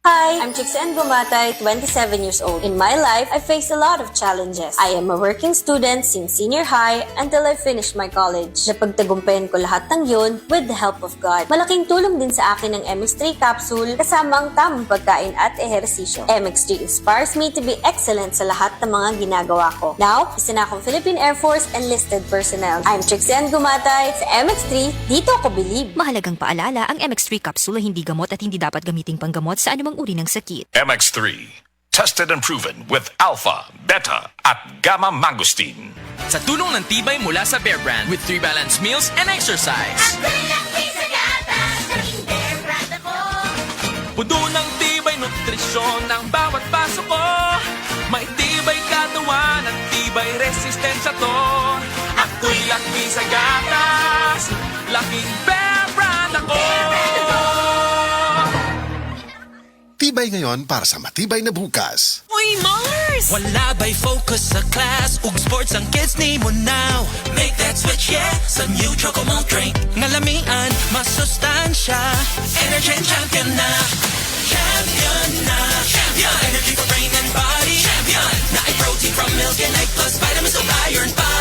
Hi, I'm Chixen Gumatay, 27 years old. In my life, I faced a lot of challenges. I am a working student since senior high until I finished my college. Napagtagumpayan ko lahat ng yun with the help of God. Malaking tulong din sa akin ng MX3 capsule kasama ang tamang pagkain at ehersisyo. MX3 inspires me to be excellent sa lahat ng mga ginagawa ko. Now, isa na akong Philippine Air Force enlisted personnel. I'm Chixen Gumatay sa MX3, dito ako believe. Mahalagang paalala, ang MX3 capsule ay hindi gamot at hindi dapat gamiting panggamot sa anumang uri ng sakit. MX3, tested and proven with alpha, beta, at gamma mangosteen. Sa tulong ng tibay mula sa Bear Brand with 3 balanced meals and exercise. Puno ng tibay nutrisyon ng bawat paso ko. May tibay katawan at tibay resistensya to. Ako'y laki sa gatas, laking Bear Brand ako. Tibay ngayon para sa matibay na bukas. Uy, Mars! Wala ba'y focus sa class? Ug sports ang kids ni mo now. Make that switch, yeah, sa new Choco Malt drink. Ngalamian, masustansya. Energy and champion na. Champion na. Champion! Energy for brain and body. Champion! Na ay protein from milk and egg plus vitamins of iron pa.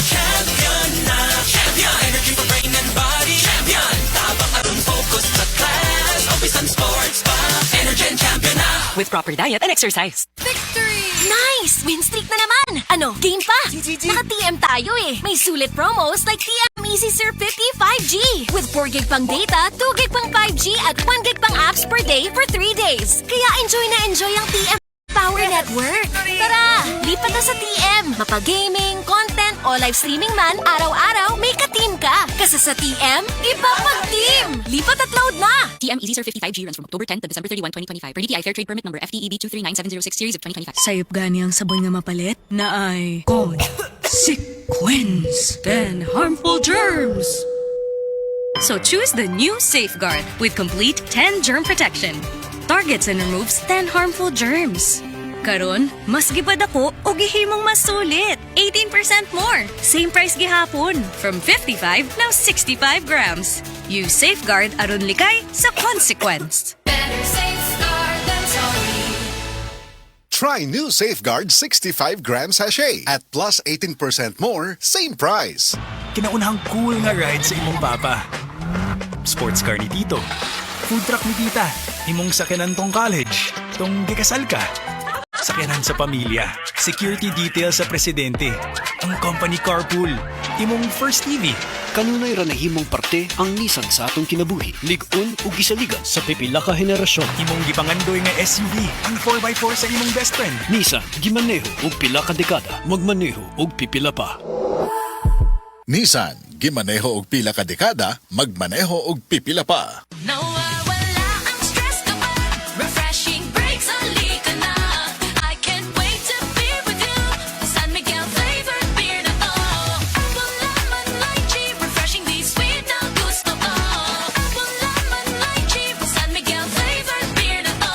Champion na. Champion! Energy for brain and body. Champion! Tabang aron focus sa class. Always on sports pa. Energy and champion na. With proper diet and exercise. Victory! Nice! Win streak na naman! Ano, game pa? Naka-TM tayo eh. May sulit promos like TM Easy Sir 50 5G. With 4 gig pang data, 2 gig pang 5G at 1 gig pang apps per day for 3 days. Kaya enjoy na enjoy ang TM Power Network. Tara, lipat na sa TM. Mapa-gaming, content o live streaming man, araw-araw may ka-team ka. Kasi sa TM, iba pag-team. Lipat at load na! TM Easy Sir 55G runs from October 10 to December 31, 2025 per DTI Fair Trade Permit number FTEB 239706 series of 2025. Sayop gani ang sabon nga mapalit na ay consequence than harmful germs. So choose the new Safeguard with complete 10 germ protection. Targets and removes 10 harmful germs. Karon, mas gipad ako o gihimong mas sulit. 18% more. Same price gihapon. From 55, now 65 grams. Use Safeguard aron likay sa consequence. Better safeguard than sorry. Try new Safeguard 65 gram sachet at plus 18% more, same price. Kinaunahang cool nga ride sa imong papa. Sports car ni Tito. Food truck ni Tita. Imong sakyanan tong college. Tong gikasal ka. Sakyanan sa pamilya. Security detail sa presidente. Ang company carpool. Imong first TV. Kanunay ra nahimong parte ang Nissan sa atong kinabuhi. Lig-on ug gisaligan sa pipila ka henerasyon. Imong gipangandoy nga SUV. Ang 4x4 sa imong best friend. Nissan gimaneho og pila ka dekada. Magmaneho og pipila pa. Nissan, gimaneho og pila ka dekada, magmaneho og pipila pa. Nawawala ang stress kapag refreshing breaks halika na. I can't wait to be with you. San Miguel flavored beer na to. Apple lemon lychee, refreshing di sweet na gusto ko. Apple lemon lychee, San Miguel flavored beer na to.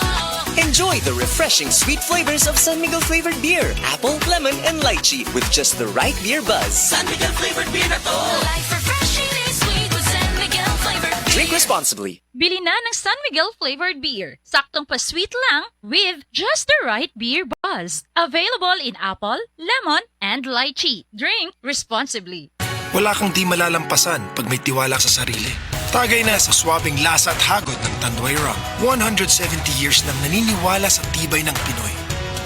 Enjoy the refreshing sweet flavors of San Miguel flavored beer, apple, lemon, and lychee with just the right beer buzz. San Miguel flavored beer na to. Life refreshingly sweet with San Miguel flavored beer. Drink responsibly. Bili na ng San Miguel flavored beer. Saktong pa-sweet lang with just the right beer buzz. Available in apple, lemon, and lychee. Drink responsibly. Wala kang di malalampasan pag may tiwala sa sarili. Tagay na sa swabing lasa at hagot ng Tanduay Rum. 170 years nang naniniwala sa tibay ng Pinoy.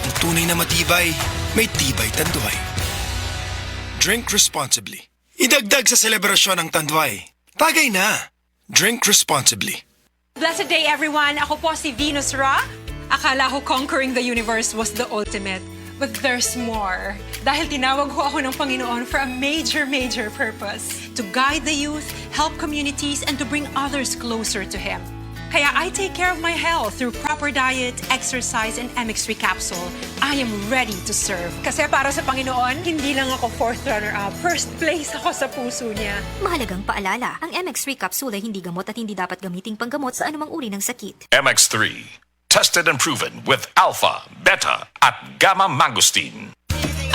Ang tunay na matibay, may tibay Tanduay. Drink responsibly. Idagdag sa selebrasyon ng Tanduay. Tagay na. Drink responsibly. Blessed day everyone! Ako po si Venus Ra. Akala ko conquering the universe was the ultimate. But there's more. Dahil tinawag ho ako ng Panginoon for a major purpose. To guide the youth, help communities, and to bring others closer to Him. Kaya I take care of my health through proper diet, exercise, and MX3 capsule. I am ready to serve. Kasi para sa Panginoon, hindi lang ako fourth runner-up. First place ako sa puso niya. Mahalagang paalala, ang MX3 capsule ay hindi gamot at hindi dapat gamiting panggamot sa anumang uri ng sakit. MX3, tested and proven with alpha, beta, at gamma mangosteen.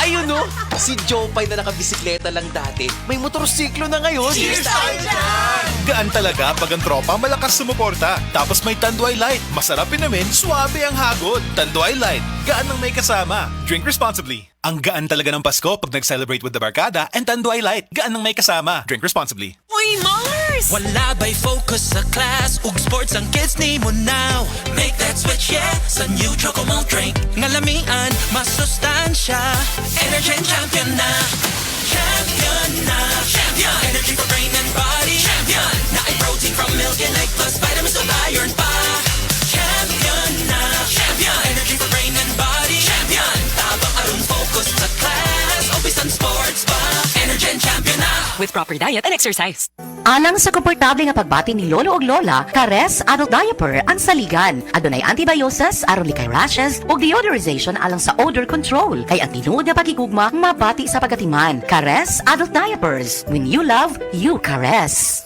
Ayun no, si Jopay na nakabisikleta lang dati. May motorsiklo na ngayon. Cheers tayo dyan! Gaan talaga pag ang tropa malakas sumuporta. Tapos may Tanduay Light. Masarap inumin, suwabe ang hagod. Tanduay Light. Gaan ng may kasama. Drink responsibly. Ang gaan talaga ng Pasko pag nag-celebrate with the barkada and Tanduay Light. Gaan ng may kasama. Drink responsibly. Uy, Mars! Wala ba'y focus sa class ug sports ang kids ni mo now. Make that switch, yeah, sa new Chocomalt drink. Ngalamian, masustansya. Energy champion na. Champion na. Champion! Energy for brain and body. Champion! Na ay protein from milk and egg plus vitamins of iron pa. Champion na. Champion! Energy for brain and body. Champion! Tabang aron focus sa class. Obisan sports pa. Energy champion na. With proper diet and exercise. Alang sa komportable nga pagbati ni Lolo ug Lola, Kares Adult Diaper ang saligan. Adunay antibiosis, aron likay rashes, ug deodorization alang sa odor control. Kay ang tinuod nga pagigugma, mabati sa pagatiman. Kares Adult Diapers. When you love, you caress.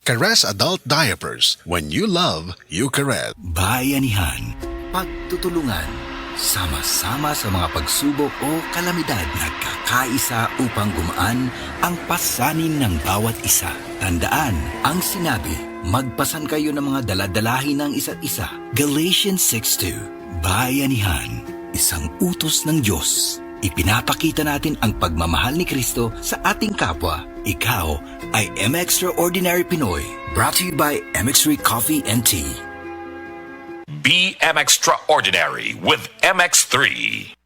Caress Adult Diapers. When you love, you caress. Bayanihan, pagtutulungan, sama-sama sa mga pagsubok o kalamidad, nagkakaisa upang gumaan ang pasanin ng bawat isa. Tandaan ang sinabi, magpasan kayo ng mga daladalahin ng isa't isa. Galatians 6:2. Bayanihan, isang utos ng Diyos. Ipinapakita natin ang pagmamahal ni Kristo sa ating kapwa. Ikaw ay M Extraordinary Pinoy. Brought to you by MX3 Coffee and Tea. Be M Extraordinary with MX3.